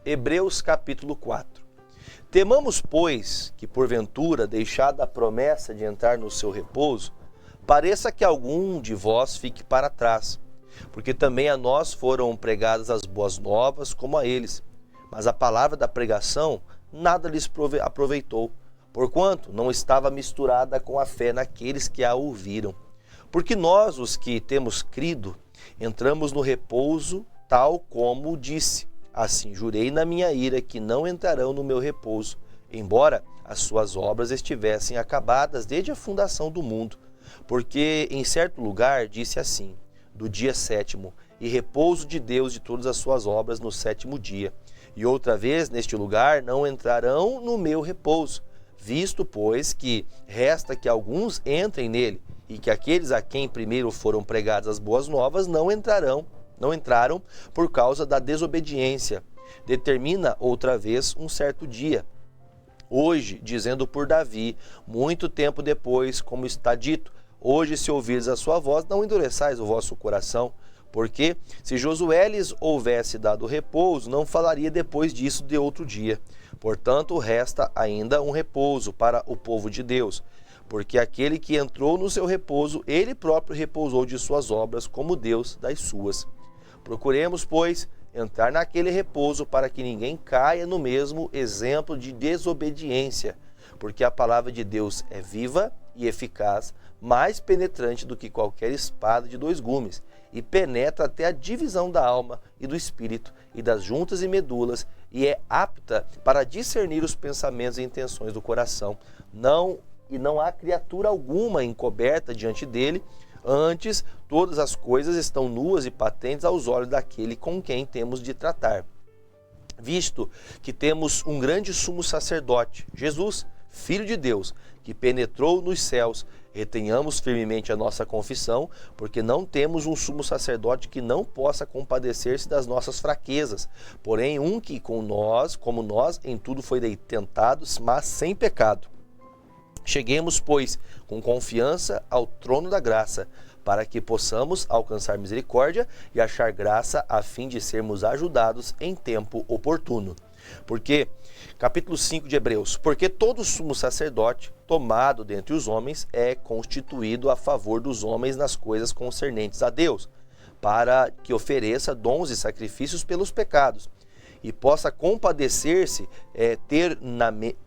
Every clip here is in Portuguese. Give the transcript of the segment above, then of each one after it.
Hebreus capítulo 4. Temamos, pois, que porventura, deixada a promessa de entrar no seu repouso, pareça que algum de vós fique para trás, porque também a nós foram pregadas as boas novas como a eles. Mas a palavra da pregação nada lhes aproveitou, porquanto não estava misturada com a fé naqueles que a ouviram. Porque nós, os que temos crido, entramos no repouso, tal como disse: assim jurei na minha ira que não entrarão no meu repouso, embora as suas obras estivessem acabadas desde a fundação do mundo. Porque em certo lugar disse assim: do dia sétimo, e repouso de Deus de todas as suas obras no sétimo dia. E outra vez, neste lugar, não entrarão no meu repouso, visto, pois, que resta que alguns entrem nele, e que aqueles a quem primeiro foram pregadas as boas novas não entraram por causa da desobediência. Determina outra vez um certo dia, hoje, dizendo por Davi, muito tempo depois, como está dito: hoje, se ouvires a sua voz, não endureçais o vosso coração. Porque, se Josué lhes houvesse dado repouso, não falaria depois disso de outro dia. Portanto, resta ainda um repouso para o povo de Deus. Porque aquele que entrou no seu repouso, ele próprio repousou de suas obras, como Deus das suas. Procuremos, pois, entrar naquele repouso, para que ninguém caia no mesmo exemplo de desobediência. Porque a palavra de Deus é viva e eficaz, mais penetrante do que qualquer espada de dois gumes, e penetra até a divisão da alma e do espírito e das juntas e medulas, e é apta para discernir os pensamentos e intenções do coração. Não há criatura alguma encoberta diante dele, antes todas as coisas estão nuas e patentes aos olhos daquele com quem temos de tratar. Visto que temos um grande sumo sacerdote, Jesus, Filho de Deus, que penetrou nos céus, retenhamos firmemente a nossa confissão, porque não temos um sumo sacerdote que não possa compadecer-se das nossas fraquezas, porém um que como nós, em tudo foi tentado, mas sem pecado. Cheguemos, pois, com confiança ao trono da graça, para que possamos alcançar misericórdia e achar graça, a fim de sermos ajudados em tempo oportuno. Porque, capítulo 5 de Hebreus, porque todo sumo sacerdote, tomado dentre os homens, é constituído a favor dos homens nas coisas concernentes a Deus, para que ofereça dons e sacrifícios pelos pecados, e possa compadecer-se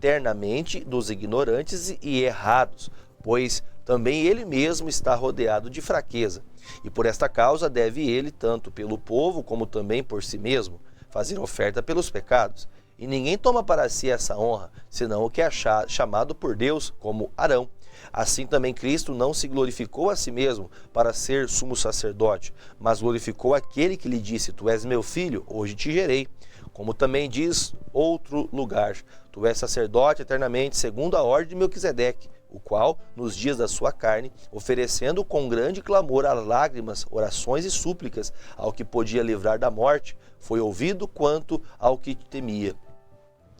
ternamente dos ignorantes e errados, pois também ele mesmo está rodeado de fraqueza. E por esta causa deve ele, tanto pelo povo como também por si mesmo, fazer oferta pelos pecados. E ninguém toma para si essa honra, senão o que é chamado por Deus, como Arão. Assim também Cristo não se glorificou a si mesmo para ser sumo sacerdote, mas glorificou aquele que lhe disse: tu és meu filho, hoje te gerei. Como também diz outro lugar: tu és sacerdote eternamente, segundo a ordem de Melquisedeque, o qual, nos dias da sua carne, oferecendo com grande clamor a lágrimas, orações e súplicas ao que podia livrar da morte, foi ouvido quanto ao que temia.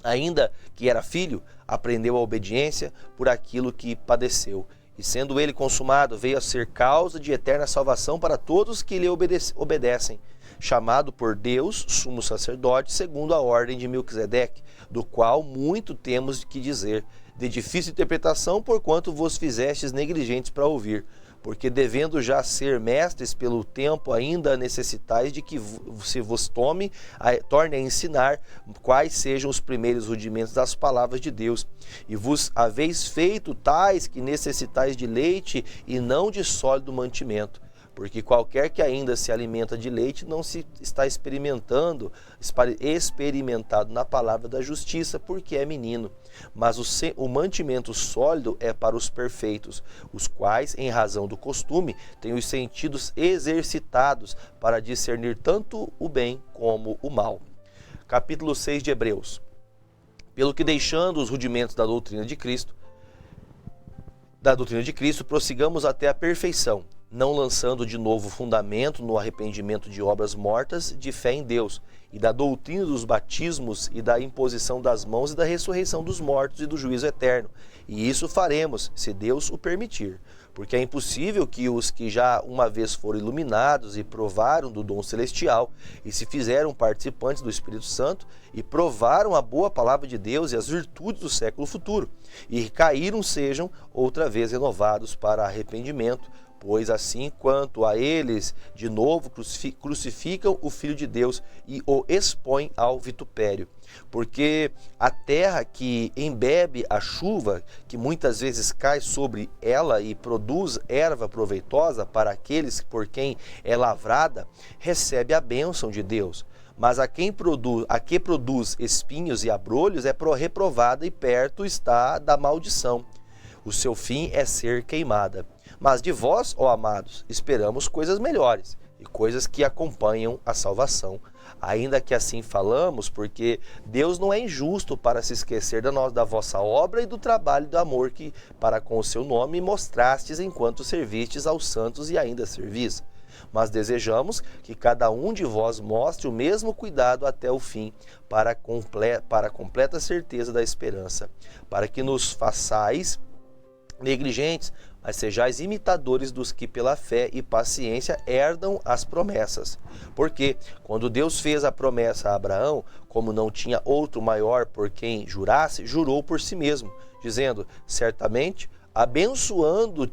Ainda que era filho, aprendeu a obediência por aquilo que padeceu. E sendo ele consumado, veio a ser causa de eterna salvação para todos que lhe obedecem, chamado por Deus sumo sacerdote, segundo a ordem de Melquisedeque, do qual muito temos que dizer, de difícil interpretação, porquanto vos fizestes negligentes para ouvir. Porque devendo já ser mestres pelo tempo, ainda necessitais de que se vos torne a ensinar quais sejam os primeiros rudimentos das palavras de Deus. E vos haveis feito tais que necessitais de leite e não de sólido mantimento. Porque qualquer que ainda se alimenta de leite não se está experimentado na palavra da justiça, porque é menino. Mas o mantimento sólido é para os perfeitos, os quais, em razão do costume, têm os sentidos exercitados para discernir tanto o bem como o mal. Capítulo 6 de Hebreus. Pelo que, deixando os rudimentos da doutrina de Cristo, prossigamos até a perfeição, não lançando de novo fundamento no arrependimento de obras mortas, de fé em Deus, e da doutrina dos batismos e da imposição das mãos e da ressurreição dos mortos e do juízo eterno. E isso faremos, se Deus o permitir. porque é impossível que os que já uma vez foram iluminados e provaram do dom celestial e se fizeram participantes do Espírito Santo e provaram a boa palavra de Deus e as virtudes do século futuro e caíram sejam outra vez renovados para arrependimento, pois assim quanto a eles de novo crucificam o Filho de Deus e o expõem ao vitupério. Porque a terra que embebe a chuva, que muitas vezes cai sobre ela e produz erva proveitosa para aqueles por quem é lavrada, recebe a bênção de Deus. Mas a que produz espinhos e abrolhos é reprovada e perto está da maldição. O seu fim é ser queimada. Mas de vós, ó amados, esperamos coisas melhores e coisas que acompanham a salvação. Ainda que assim falamos, porque Deus não é injusto para se esquecer da vossa obra e do trabalho do amor que para com o seu nome mostrastes enquanto servistes aos santos e ainda servis. Mas desejamos que cada um de vós mostre o mesmo cuidado até o fim, para a completa certeza da esperança, para que nos façais negligentes, mas sejais imitadores dos que pela fé e paciência herdam as promessas. Porque, quando Deus fez a promessa a Abraão, como não tinha outro maior por quem jurasse, jurou por si mesmo, dizendo, certamente, abençoando-te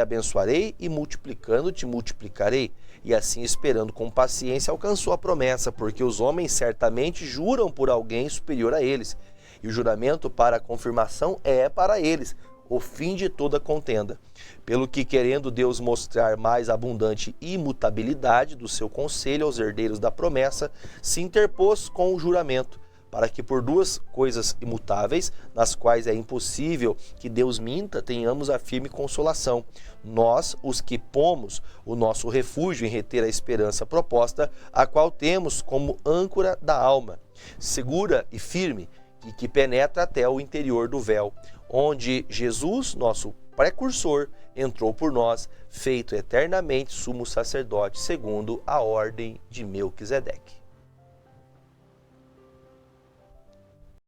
abençoarei e multiplicando-te multiplicarei. E assim, esperando com paciência, alcançou a promessa, porque os homens certamente juram por alguém superior a eles, e o juramento para a confirmação é para eles, o fim de toda contenda. Pelo que, querendo Deus mostrar mais abundante imutabilidade do seu conselho aos herdeiros da promessa, se interpôs com o juramento, para que por duas coisas imutáveis, nas quais é impossível que Deus minta, tenhamos a firme consolação. Nós, os que pomos o nosso refúgio em reter a esperança proposta, a qual temos como âncora da alma, segura e firme, e que penetra até o interior do véu, onde Jesus, nosso precursor, entrou por nós, feito eternamente sumo sacerdote, segundo a ordem de Melquisedeque.